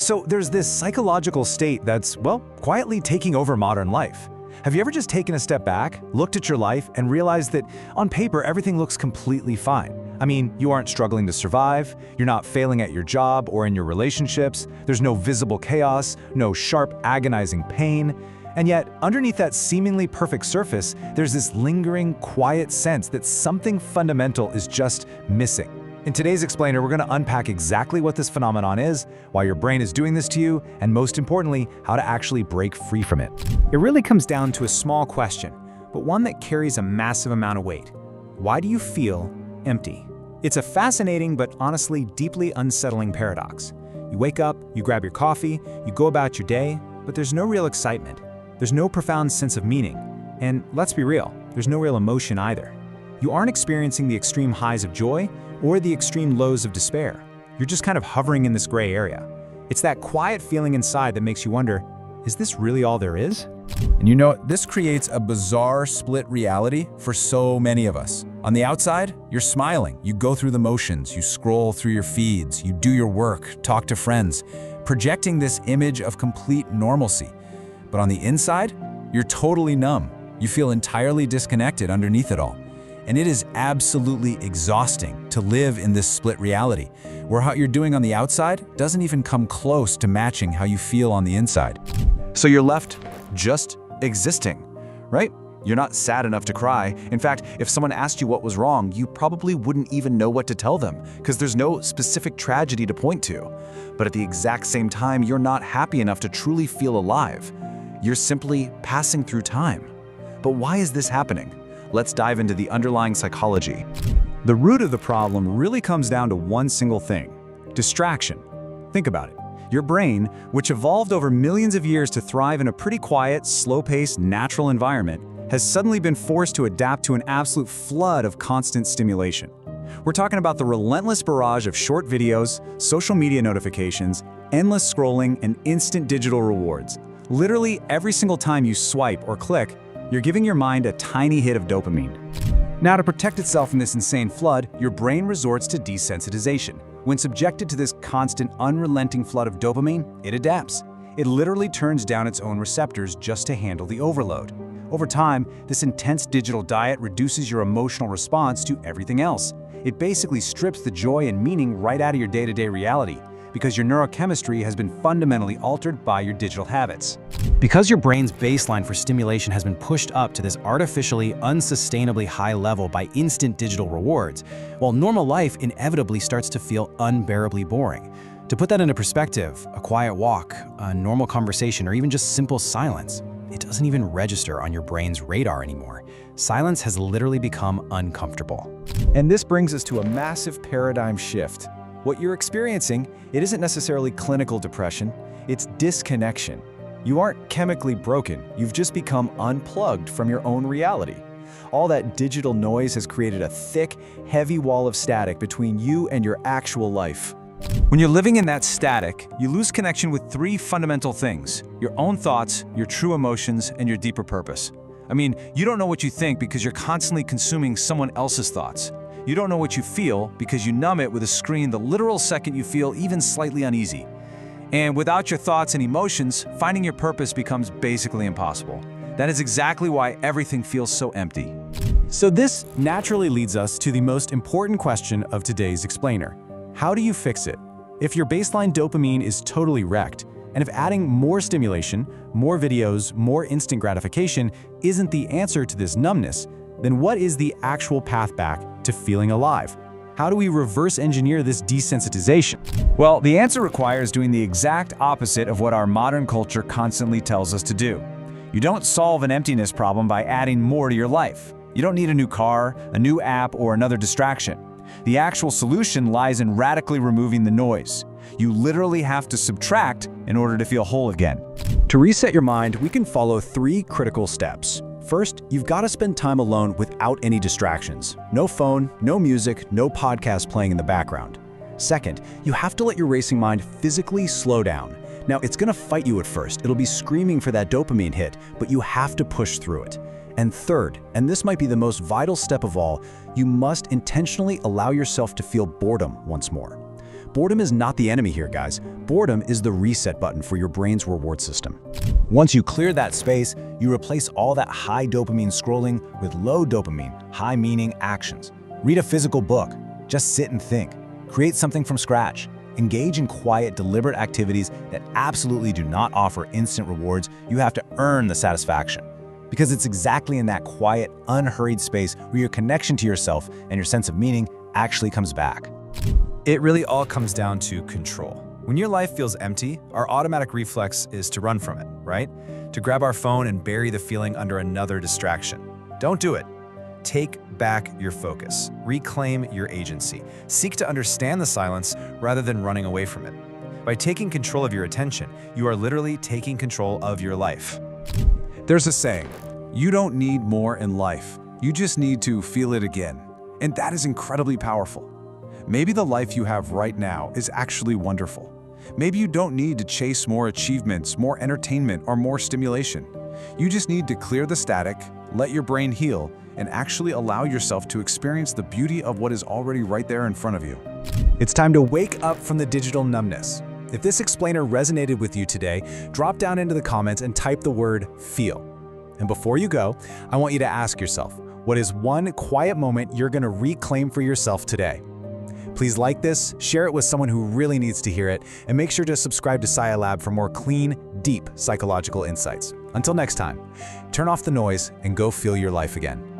So there's this psychological state that's, well, quietly taking over modern life. Have you ever just taken a step back, looked at your life, and realized that on paper everything looks completely fine? I mean, you aren't struggling to survive, you're not failing at your job or in your relationships, there's no visible chaos, no sharp, agonizing pain. And yet, underneath that seemingly perfect surface, there's this lingering, quiet sense that something fundamental is just missing. In today's Explainer, we're going to unpack exactly what this phenomenon is, why your brain is doing this to you, and most importantly, how to actually break free from it. It really comes down to a small question, but one that carries a massive amount of weight. Why do you feel empty? It's a fascinating but honestly deeply unsettling paradox. You wake up, you grab your coffee, you go about your day, but there's no real excitement. There's no profound sense of meaning. And let's be real, there's no real emotion either. You aren't experiencing the extreme highs of joy or the extreme lows of despair. You're just kind of hovering in this gray area. It's that quiet feeling inside that makes you wonder, is this really all there is? And you know, this creates a bizarre split reality for so many of us. On the outside, you're smiling, you go through the motions, you scroll through your feeds, you do your work, talk to friends, projecting this image of complete normalcy. But on the inside, you're totally numb. You feel entirely disconnected underneath it all. And it is absolutely exhausting to live in this split reality, where how you're doing on the outside doesn't even come close to matching how you feel on the inside. So you're left just existing, right? You're not sad enough to cry. In fact, if someone asked you what was wrong, you probably wouldn't even know what to tell them, because there's no specific tragedy to point to. But at the exact same time, you're not happy enough to truly feel alive. You're simply passing through time. But why is this happening? Let's dive into the underlying psychology. The root of the problem really comes down to one single thing: distraction. Think about it. Your brain, which evolved over millions of years to thrive in a pretty quiet, slow-paced, natural environment, has suddenly been forced to adapt to an absolute flood of constant stimulation. We're talking about the relentless barrage of short videos, social media notifications, endless scrolling, and instant digital rewards. Literally every single time you swipe or click, you're giving your mind a tiny hit of dopamine. Now, to protect itself from this insane flood, your brain resorts to desensitization. When subjected to this constant, unrelenting flood of dopamine, it adapts. It literally turns down its own receptors just to handle the overload. Over time, this intense digital diet reduces your emotional response to everything else. It basically strips the joy and meaning right out of your day-to-day reality, because your neurochemistry has been fundamentally altered by your digital habits. Because your brain's baseline for stimulation has been pushed up to this artificially, unsustainably high level by instant digital rewards, while normal life inevitably starts to feel unbearably boring. To put that into perspective, a quiet walk, a normal conversation, or even just simple silence, it doesn't even register on your brain's radar anymore. Silence has literally become uncomfortable. And this brings us to a massive paradigm shift. What you're experiencing, it isn't necessarily clinical depression, it's disconnection. You aren't chemically broken, you've just become unplugged from your own reality. All that digital noise has created a thick, heavy wall of static between you and your actual life. When you're living in that static, you lose connection with three fundamental things: your own thoughts, your true emotions, and your deeper purpose. I mean, you don't know what you think because you're constantly consuming someone else's thoughts. You don't know what you feel because you numb it with a screen the literal second you feel even slightly uneasy. And without your thoughts and emotions, finding your purpose becomes basically impossible. That is exactly why everything feels so empty. So this naturally leads us to the most important question of today's Explainer. How do you fix it? If your baseline dopamine is totally wrecked, and if adding more stimulation, more videos, more instant gratification isn't the answer to this numbness, then what is the actual path back to feeling alive? How do we reverse engineer this desensitization? Well, the answer requires doing the exact opposite of what our modern culture constantly tells us to do. You don't solve an emptiness problem by adding more to your life. You don't need a new car, a new app, or another distraction. The actual solution lies in radically removing the noise. You literally have to subtract in order to feel whole again. To reset your mind, we can follow 3 critical steps. First, you've got to spend time alone without any distractions. No phone, no music, no podcast playing in the background. Second, you have to let your racing mind physically slow down. Now, it's going to fight you at first. It'll be screaming for that dopamine hit, but you have to push through it. And third, and this might be the most vital step of all, you must intentionally allow yourself to feel boredom once more. Boredom is not the enemy here, guys. Boredom is the reset button for your brain's reward system. Once you clear that space, you replace all that high dopamine scrolling with low dopamine, high meaning actions. Read a physical book. Just sit and think. Create something from scratch. Engage in quiet, deliberate activities that absolutely do not offer instant rewards. You have to earn the satisfaction. Because it's exactly in that quiet, unhurried space where your connection to yourself and your sense of meaning actually comes back. It really all comes down to control. When your life feels empty, our automatic reflex is to run from it, right? To grab our phone and bury the feeling under another distraction. Don't do it. Take back your focus. Reclaim your agency. Seek to understand the silence rather than running away from it. By taking control of your attention, you are literally taking control of your life. There's a saying, you don't need more in life. You just need to feel it again. And that is incredibly powerful. Maybe the life you have right now is actually wonderful. Maybe you don't need to chase more achievements, more entertainment, or more stimulation. You just need to clear the static, let your brain heal, and actually allow yourself to experience the beauty of what is already right there in front of you. It's time to wake up from the digital numbness. If this explainer resonated with you today, drop down into the comments and type the word "feel." And before you go, I want you to ask yourself, what is one quiet moment you're going to reclaim for yourself today? Please like this, share it with someone who really needs to hear it, and make sure to subscribe to PsyAI Lab for more clean, deep psychological insights. Until next time, turn off the noise and go feel your life again.